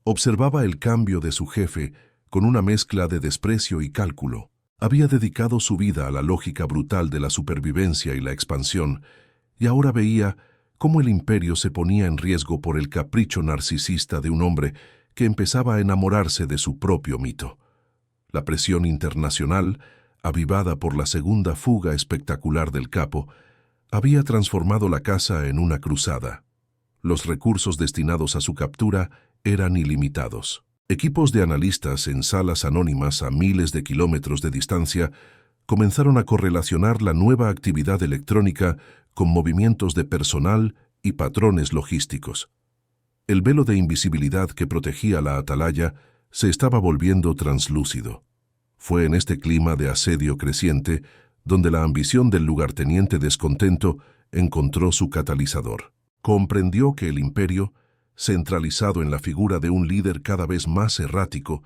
observaba el cambio de su jefe con una mezcla de desprecio y cálculo. Había dedicado su vida a la lógica brutal de la supervivencia y la expansión, y ahora veía cómo el imperio se ponía en riesgo por el capricho narcisista de un hombre que empezaba a enamorarse de su propio mito. La presión internacional, avivada por la segunda fuga espectacular del capo, había transformado la casa en una cruzada. Los recursos destinados a su captura eran ilimitados. Equipos de analistas en salas anónimas a miles de kilómetros de distancia comenzaron a correlacionar la nueva actividad electrónica con movimientos de personal y patrones logísticos. El velo de invisibilidad que protegía la atalaya se estaba volviendo translúcido. Fue en este clima de asedio creciente donde la ambición del lugarteniente descontento encontró su catalizador. Comprendió que el imperio, centralizado en la figura de un líder cada vez más errático,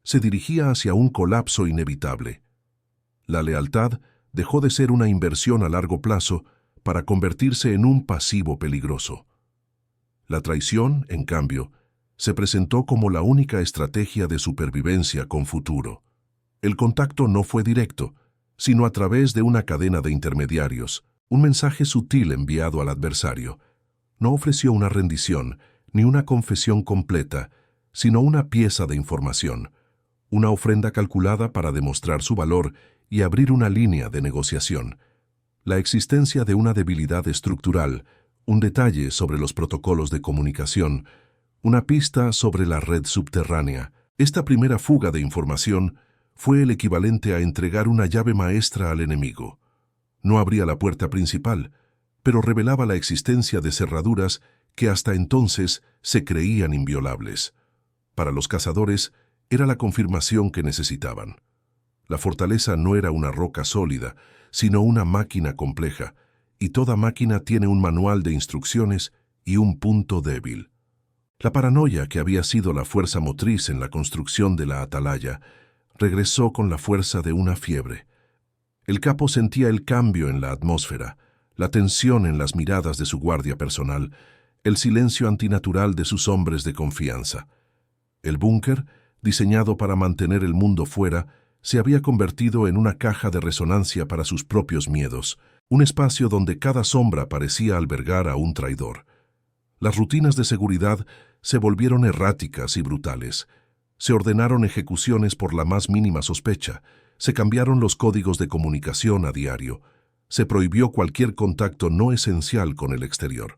se dirigía hacia un colapso inevitable. La lealtad dejó de ser una inversión a largo plazo para convertirse en un pasivo peligroso. La traición, en cambio, se presentó como la única estrategia de supervivencia con futuro. El contacto no fue directo, sino a través de una cadena de intermediarios, un mensaje sutil enviado al adversario. No ofreció una rendición, ni una confesión completa, sino una pieza de información, una ofrenda calculada para demostrar su valor y abrir una línea de negociación. La existencia de una debilidad estructural, un detalle sobre los protocolos de comunicación, una pista sobre la red subterránea. Esta primera fuga de información fue el equivalente a entregar una llave maestra al enemigo. No abría la puerta principal, pero revelaba la existencia de cerraduras que hasta entonces se creían inviolables. Para los cazadores era la confirmación que necesitaban. La fortaleza no era una roca sólida, sino una máquina compleja, y toda máquina tiene un manual de instrucciones y un punto débil. La paranoia, que había sido la fuerza motriz en la construcción de la atalaya, regresó con la fuerza de una fiebre. El capo sentía el cambio en la atmósfera, la tensión en las miradas de su guardia personal, el silencio antinatural de sus hombres de confianza. El búnker, diseñado para mantener el mundo fuera, se había convertido en una caja de resonancia para sus propios miedos, un espacio donde cada sombra parecía albergar a un traidor. Las rutinas de seguridad se volvieron erráticas y brutales. Se ordenaron ejecuciones por la más mínima sospecha, se cambiaron los códigos de comunicación a diario, se prohibió cualquier contacto no esencial con el exterior.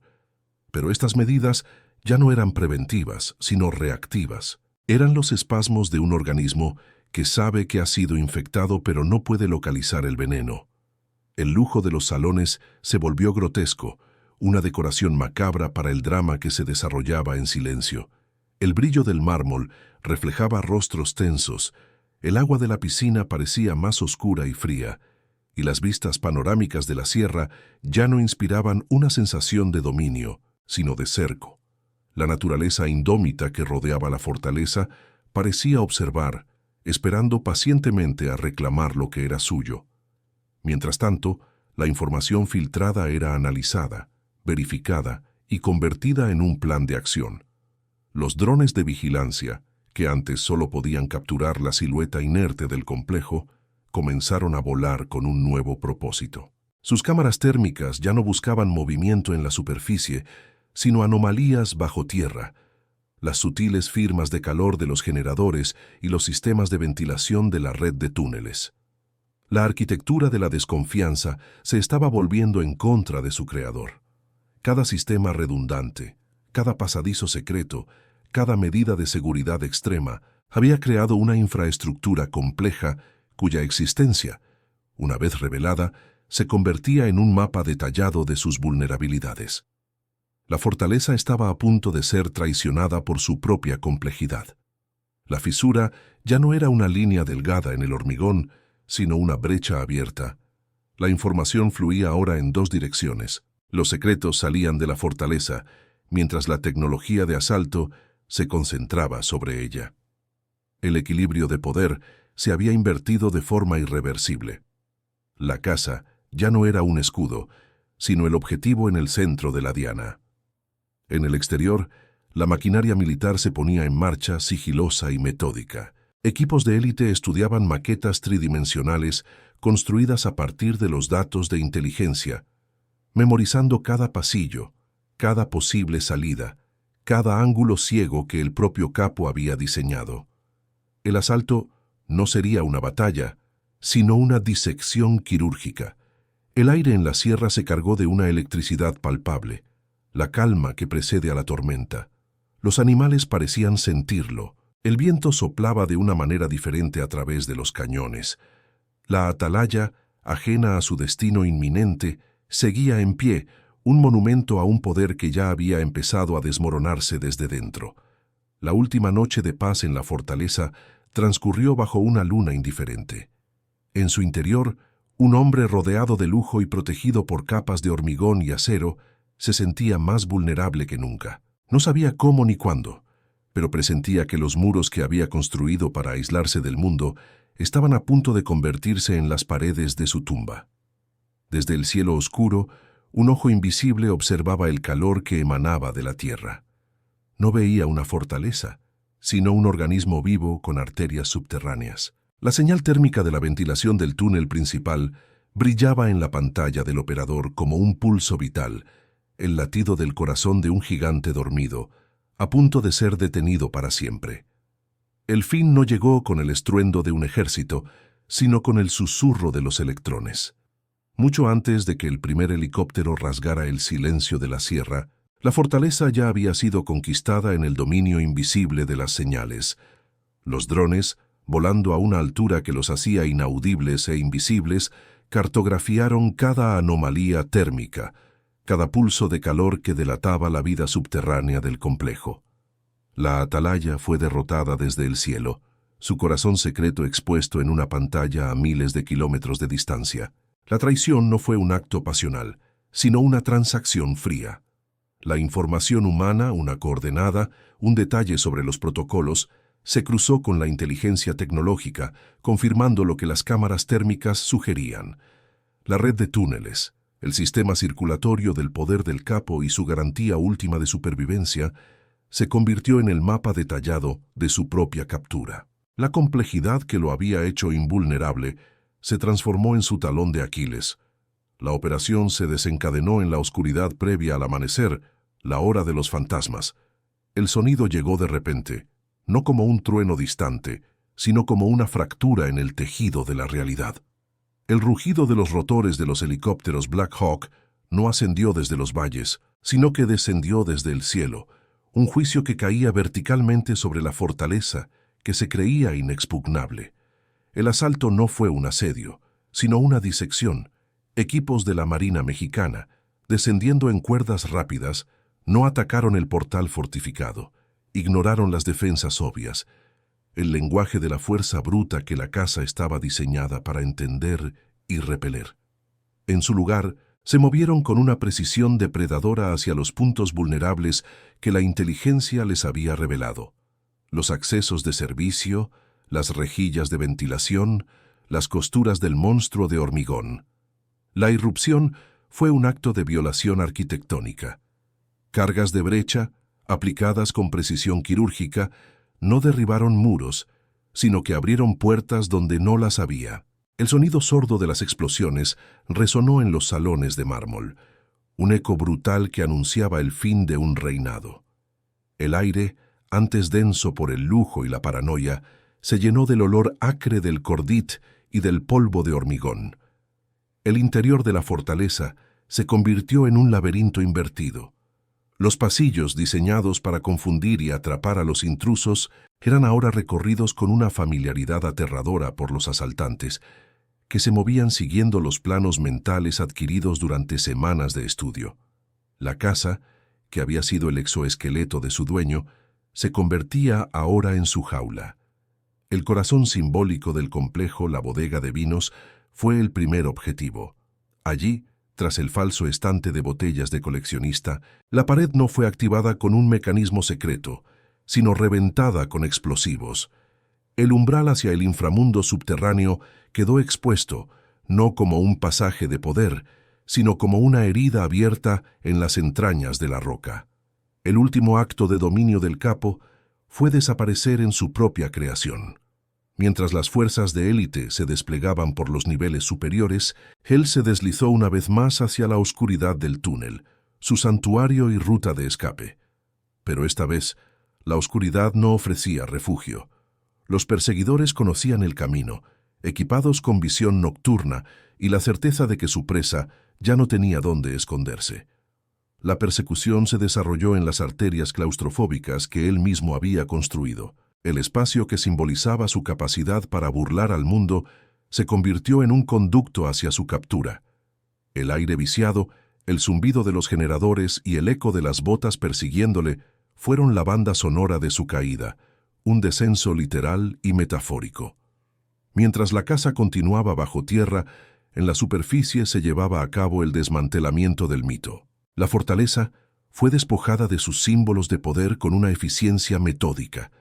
Pero estas medidas ya no eran preventivas, sino reactivas. Eran los espasmos de un organismo que sabe que ha sido infectado pero no puede localizar el veneno. El lujo de los salones se volvió grotesco, una decoración macabra para el drama que se desarrollaba en silencio. El brillo del mármol reflejaba rostros tensos, el agua de la piscina parecía más oscura y fría, y las vistas panorámicas de la sierra ya no inspiraban una sensación de dominio, sino de cerco. La naturaleza indómita que rodeaba la fortaleza parecía observar, esperando pacientemente a reclamar lo que era suyo. Mientras tanto, la información filtrada era analizada, verificada y convertida en un plan de acción. Los drones de vigilancia, que antes solo podían capturar la silueta inerte del complejo, comenzaron a volar con un nuevo propósito. Sus cámaras térmicas ya no buscaban movimiento en la superficie, sino anomalías bajo tierra, las sutiles firmas de calor de los generadores y los sistemas de ventilación de la red de túneles. La arquitectura de la desconfianza se estaba volviendo en contra de su creador. Cada sistema redundante, cada pasadizo secreto, cada medida de seguridad extrema había creado una infraestructura compleja cuya existencia, una vez revelada, se convertía en un mapa detallado de sus vulnerabilidades. La fortaleza estaba a punto de ser traicionada por su propia complejidad. La fisura ya no era una línea delgada en el hormigón, sino una brecha abierta. La información fluía ahora en dos direcciones. Los secretos salían de la fortaleza, mientras la tecnología de asalto se concentraba sobre ella. El equilibrio de poder se había invertido de forma irreversible. La casa ya no era un escudo, sino el objetivo en el centro de la diana. En el exterior, la maquinaria militar se ponía en marcha sigilosa y metódica. Equipos de élite estudiaban maquetas tridimensionales construidas a partir de los datos de inteligencia, memorizando cada pasillo, cada posible salida, cada ángulo ciego que el propio capo había diseñado. El asalto no sería una batalla, sino una disección quirúrgica. El aire en la sierra se cargó de una electricidad palpable, la calma que precede a la tormenta. Los animales parecían sentirlo. El viento soplaba de una manera diferente a través de los cañones. La atalaya, ajena a su destino inminente, seguía en pie, un monumento a un poder que ya había empezado a desmoronarse desde dentro. La última noche de paz en la fortaleza transcurrió bajo una luna indiferente. En su interior, un hombre rodeado de lujo y protegido por capas de hormigón y acero se sentía más vulnerable que nunca. No sabía cómo ni cuándo, pero presentía que los muros que había construido para aislarse del mundo estaban a punto de convertirse en las paredes de su tumba. Desde el cielo oscuro, un ojo invisible observaba el calor que emanaba de la tierra. No veía una fortaleza, sino un organismo vivo con arterias subterráneas. La señal térmica de la ventilación del túnel principal brillaba en la pantalla del operador como un pulso vital, el latido del corazón de un gigante dormido, a punto de ser detenido para siempre. El fin no llegó con el estruendo de un ejército, sino con el susurro de los electrones. Mucho antes de que el primer helicóptero rasgara el silencio de la sierra, la fortaleza ya había sido conquistada en el dominio invisible de las señales. Los drones, volando a una altura que los hacía inaudibles e invisibles, cartografiaron cada anomalía térmica, cada pulso de calor que delataba la vida subterránea del complejo. La atalaya fue derrotada desde el cielo, su corazón secreto expuesto en una pantalla a miles de kilómetros de distancia. La traición no fue un acto pasional, sino una transacción fría. La información humana, una coordenada, un detalle sobre los protocolos, se cruzó con la inteligencia tecnológica, confirmando lo que las cámaras térmicas sugerían. La red de túneles, el sistema circulatorio del poder del capo y su garantía última de supervivencia, se convirtió en el mapa detallado de su propia captura. La complejidad que lo había hecho invulnerable se transformó en su talón de Aquiles. La operación se desencadenó en la oscuridad previa al amanecer, la hora de los fantasmas. El sonido llegó de repente, no como un trueno distante, sino como una fractura en el tejido de la realidad. El rugido de los rotores de los helicópteros Black Hawk no ascendió desde los valles, sino que descendió desde el cielo, un juicio que caía verticalmente sobre la fortaleza que se creía inexpugnable. El asalto no fue un asedio, sino una disección. Equipos de la Marina Mexicana, descendiendo en cuerdas rápidas, no atacaron el portal fortificado, ignoraron las defensas obvias, el lenguaje de la fuerza bruta que la casa estaba diseñada para entender y repeler. En su lugar, se movieron con una precisión depredadora hacia los puntos vulnerables que la inteligencia les había revelado: los accesos de servicio, las rejillas de ventilación, las costuras del monstruo de hormigón. La irrupción fue un acto de violación arquitectónica. Cargas de brecha, aplicadas con precisión quirúrgica, no derribaron muros, sino que abrieron puertas donde no las había. El sonido sordo de las explosiones resonó en los salones de mármol, un eco brutal que anunciaba el fin de un reinado. El aire, antes denso por el lujo y la paranoia, se llenó del olor acre del cordit y del polvo de hormigón. El interior de la fortaleza se convirtió en un laberinto invertido. Los pasillos, diseñados para confundir y atrapar a los intrusos, eran ahora recorridos con una familiaridad aterradora por los asaltantes, que se movían siguiendo los planos mentales adquiridos durante semanas de estudio. La casa, que había sido el exoesqueleto de su dueño, se convertía ahora en su jaula. El corazón simbólico del complejo, la bodega de vinos, fue el primer objetivo. Allí, tras el falso estante de botellas de coleccionista, la pared no fue activada con un mecanismo secreto, sino reventada con explosivos. El umbral hacia el inframundo subterráneo quedó expuesto, no como un pasaje de poder, sino como una herida abierta en las entrañas de la roca. El último acto de dominio del capo fue desaparecer en su propia creación. Mientras las fuerzas de élite se desplegaban por los niveles superiores, él se deslizó una vez más hacia la oscuridad del túnel, su santuario y ruta de escape. Pero esta vez, la oscuridad no ofrecía refugio. Los perseguidores conocían el camino, equipados con visión nocturna y la certeza de que su presa ya no tenía dónde esconderse. La persecución se desarrolló en las arterias claustrofóbicas que él mismo había construido. El espacio que simbolizaba su capacidad para burlar al mundo se convirtió en un conducto hacia su captura. El aire viciado, el zumbido de los generadores y el eco de las botas persiguiéndole fueron la banda sonora de su caída, un descenso literal y metafórico. Mientras la casa continuaba bajo tierra, en la superficie se llevaba a cabo el desmantelamiento del mito. La fortaleza fue despojada de sus símbolos de poder con una eficiencia metódica.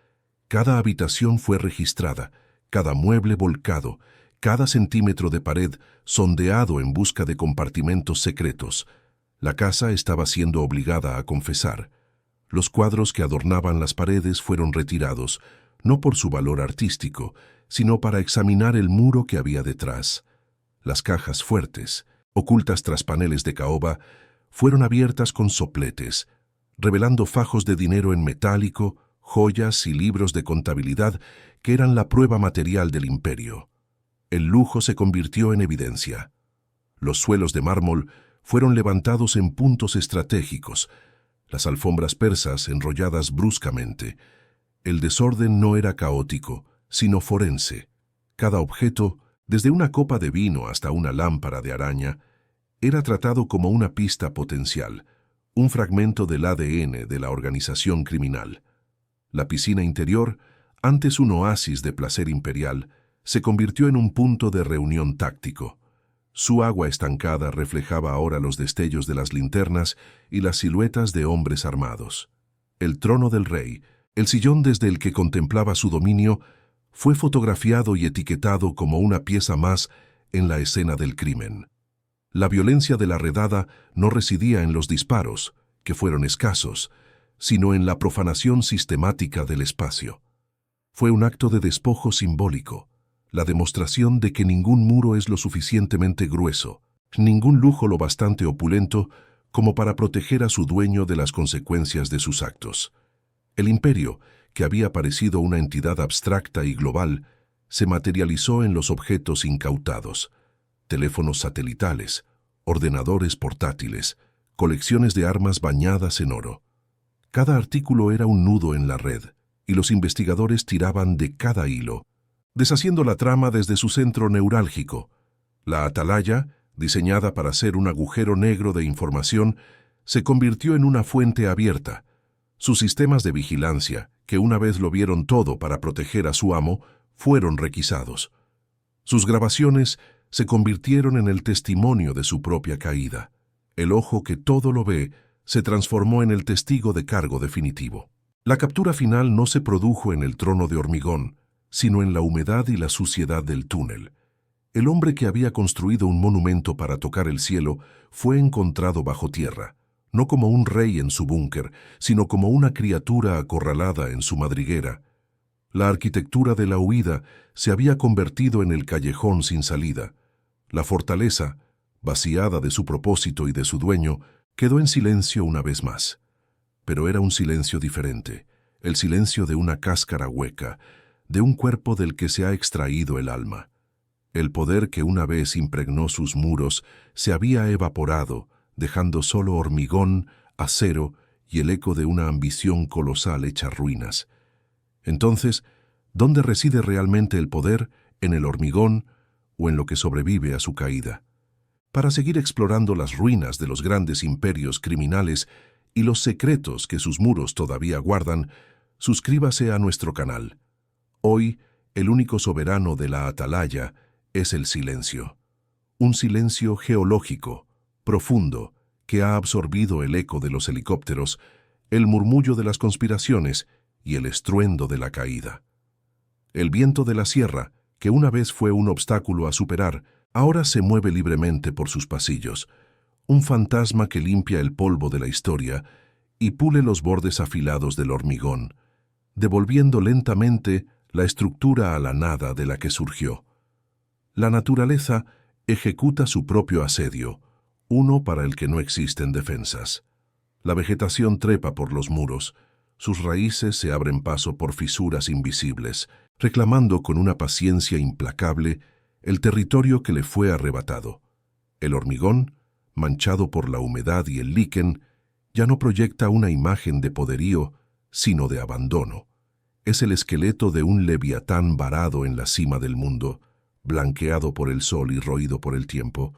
Cada habitación fue registrada, cada mueble volcado, cada centímetro de pared sondeado en busca de compartimentos secretos. La casa estaba siendo obligada a confesar. Los cuadros que adornaban las paredes fueron retirados, no por su valor artístico, sino para examinar el muro que había detrás. Las cajas fuertes, ocultas tras paneles de caoba, fueron abiertas con sopletes, revelando fajos de dinero en metálico, joyas y libros de contabilidad que eran la prueba material del imperio. El lujo se convirtió en evidencia. Los suelos de mármol fueron levantados en puntos estratégicos, las alfombras persas enrolladas bruscamente. El desorden no era caótico, sino forense. Cada objeto, desde una copa de vino hasta una lámpara de araña, era tratado como una pista potencial, un fragmento del ADN de la organización criminal. La piscina interior, antes un oasis de placer imperial, se convirtió en un punto de reunión táctico. Su agua estancada reflejaba ahora los destellos de las linternas y las siluetas de hombres armados. El trono del rey, el sillón desde el que contemplaba su dominio, fue fotografiado y etiquetado como una pieza más en la escena del crimen. La violencia de la redada no residía en los disparos, que fueron escasos, sino en la profanación sistemática del espacio. Fue un acto de despojo simbólico, la demostración de que ningún muro es lo suficientemente grueso, ningún lujo lo bastante opulento como para proteger a su dueño de las consecuencias de sus actos. El imperio, que había parecido una entidad abstracta y global, se materializó en los objetos incautados: teléfonos satelitales, ordenadores portátiles, colecciones de armas bañadas en oro. Cada artículo era un nudo en la red, y los investigadores tiraban de cada hilo, deshaciendo la trama desde su centro neurálgico. La atalaya, diseñada para ser un agujero negro de información, se convirtió en una fuente abierta. Sus sistemas de vigilancia, que una vez lo vieron todo para proteger a su amo, fueron requisados. Sus grabaciones se convirtieron en el testimonio de su propia caída. El ojo que todo lo ve se transformó en el testigo de cargo definitivo. La captura final no se produjo en el trono de hormigón, sino en la humedad y la suciedad del túnel. El hombre que había construido un monumento para tocar el cielo fue encontrado bajo tierra, no como un rey en su búnker, sino como una criatura acorralada en su madriguera. La arquitectura de la huida se había convertido en el callejón sin salida. La fortaleza, vaciada de su propósito y de su dueño, quedó en silencio una vez más. Pero era un silencio diferente, el silencio de una cáscara hueca, de un cuerpo del que se ha extraído el alma. El poder que una vez impregnó sus muros se había evaporado, dejando solo hormigón, acero y el eco de una ambición colosal hecha ruinas. Entonces, ¿dónde reside realmente el poder? ¿En el hormigón o en lo que sobrevive a su caída? Para seguir explorando las ruinas de los grandes imperios criminales y los secretos que sus muros todavía guardan, suscríbase a nuestro canal. Hoy, el único soberano de la atalaya es el silencio. Un silencio geológico, profundo, que ha absorbido el eco de los helicópteros, el murmullo de las conspiraciones y el estruendo de la caída. El viento de la sierra, que una vez fue un obstáculo a superar, ahora se mueve libremente por sus pasillos, un fantasma que limpia el polvo de la historia y pule los bordes afilados del hormigón, devolviendo lentamente la estructura a la nada de la que surgió. La naturaleza ejecuta su propio asedio, uno para el que no existen defensas. La vegetación trepa por los muros, sus raíces se abren paso por fisuras invisibles, reclamando con una paciencia implacable el territorio que le fue arrebatado. El hormigón, manchado por la humedad y el líquen, ya no proyecta una imagen de poderío, sino de abandono. Es el esqueleto de un leviatán varado en la cima del mundo, blanqueado por el sol y roído por el tiempo.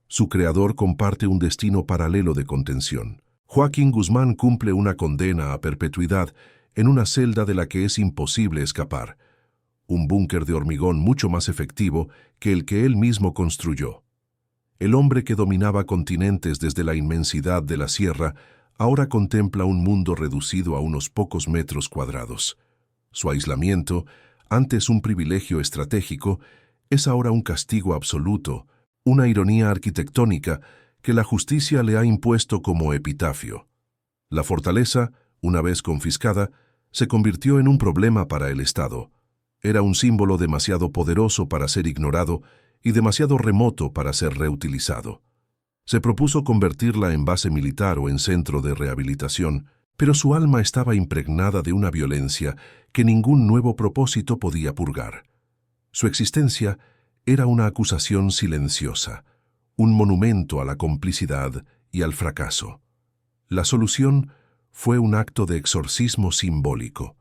Su creador comparte un destino paralelo de contención. Joaquín Guzmán cumple una condena a perpetuidad en una celda de la que es imposible escapar, un búnker de hormigón mucho más efectivo que el que él mismo construyó. El hombre que dominaba continentes desde la inmensidad de la sierra ahora contempla un mundo reducido a unos pocos metros cuadrados. Su aislamiento, antes un privilegio estratégico, es ahora un castigo absoluto, una ironía arquitectónica que la justicia le ha impuesto como epitafio. La fortaleza, una vez confiscada, se convirtió en un problema para el Estado. Era un símbolo demasiado poderoso para ser ignorado y demasiado remoto para ser reutilizado. Se propuso convertirla en base militar o en centro de rehabilitación, pero su alma estaba impregnada de una violencia que ningún nuevo propósito podía purgar. Su existencia era una acusación silenciosa, un monumento a la complicidad y al fracaso. La solución fue un acto de exorcismo simbólico.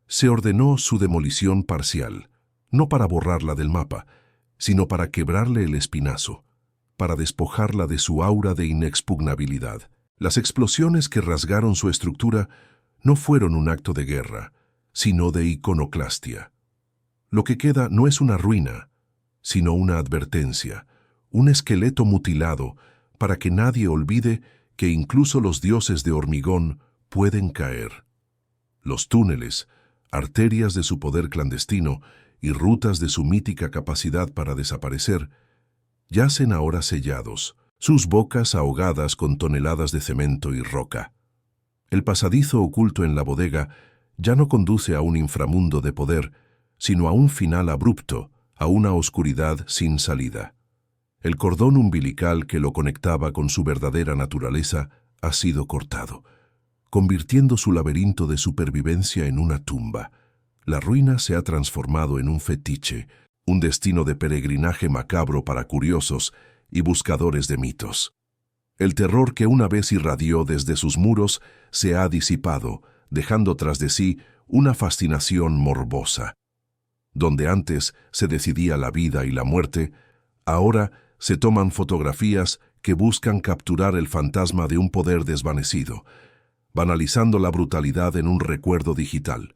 Se ordenó su demolición parcial, no para borrarla del mapa, sino para quebrarle el espinazo, para despojarla de su aura de inexpugnabilidad. Las explosiones que rasgaron su estructura no fueron un acto de guerra, sino de iconoclastia. Lo que queda no es una ruina, sino una advertencia, un esqueleto mutilado para que nadie olvide que incluso los dioses de hormigón pueden caer. Los túneles, arterias de su poder clandestino y rutas de su mítica capacidad para desaparecer, yacen ahora sellados, sus bocas ahogadas con toneladas de cemento y roca. El pasadizo oculto en la bodega ya no conduce a un inframundo de poder, sino a un final abrupto, a una oscuridad sin salida. El cordón umbilical que lo conectaba con su verdadera naturaleza ha sido cortado. convirtiendo su laberinto de supervivencia en una tumba. La ruina se ha transformado en un fetiche, un destino de peregrinaje macabro para curiosos y buscadores de mitos. El terror que una vez irradió desde sus muros se ha disipado, dejando tras de sí una fascinación morbosa. Donde antes se decidía la vida y la muerte, ahora se toman fotografías que buscan capturar el fantasma de un poder desvanecido, banalizando la brutalidad en un recuerdo digital.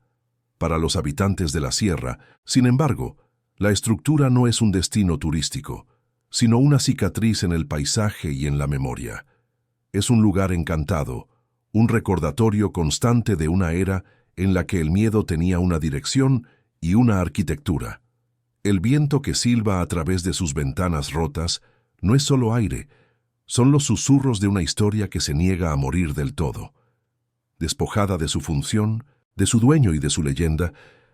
Para los habitantes de la sierra, sin embargo, la estructura no es un destino turístico, sino una cicatriz en el paisaje y en la memoria. Es un lugar encantado, un recordatorio constante de una era en la que el miedo tenía una dirección y una arquitectura. El viento que silba a través de sus ventanas rotas no es solo aire, son los susurros de una historia que se niega a morir del todo. Despojada de su función, de su dueño y de su leyenda,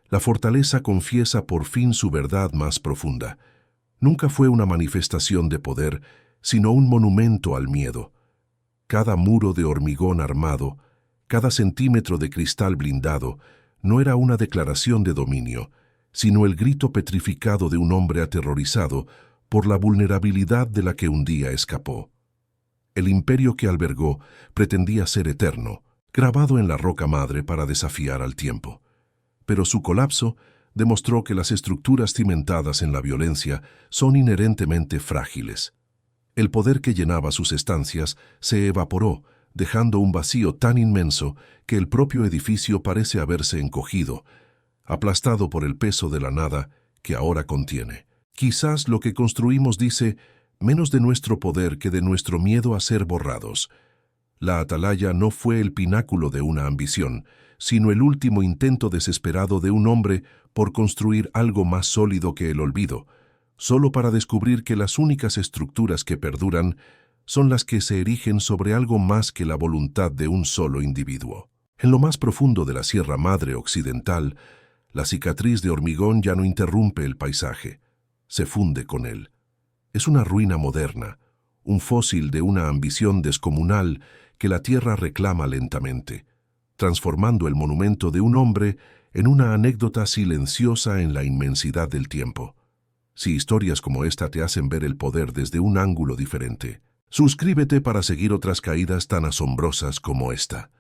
la fortaleza confiesa por fin su verdad más profunda. Nunca fue una manifestación de poder, sino un monumento al miedo. Cada muro de hormigón armado, cada centímetro de cristal blindado, no era una declaración de dominio, sino el grito petrificado de un hombre aterrorizado por la vulnerabilidad de la que un día escapó. El imperio que albergó pretendía ser eterno, grabado en la roca madre para desafiar al tiempo. Pero su colapso demostró que las estructuras cimentadas en la violencia son inherentemente frágiles. El poder que llenaba sus estancias se evaporó, dejando un vacío tan inmenso que el propio edificio parece haberse encogido, aplastado por el peso de la nada que ahora contiene. Quizás lo que construimos dice menos de nuestro poder que de nuestro miedo a ser borrados. La atalaya no fue el pináculo de una ambición, sino el último intento desesperado de un hombre por construir algo más sólido que el olvido, solo para descubrir que las únicas estructuras que perduran son las que se erigen sobre algo más que la voluntad de un solo individuo. En lo más profundo de la Sierra Madre Occidental, la cicatriz de hormigón ya no interrumpe el paisaje, se funde con él. Es una ruina moderna, un fósil de una ambición descomunal que la tierra reclama lentamente, transformando el monumento de un hombre en una anécdota silenciosa en la inmensidad del tiempo. Si historias como esta te hacen ver el poder desde un ángulo diferente, suscríbete para seguir otras caídas tan asombrosas como esta.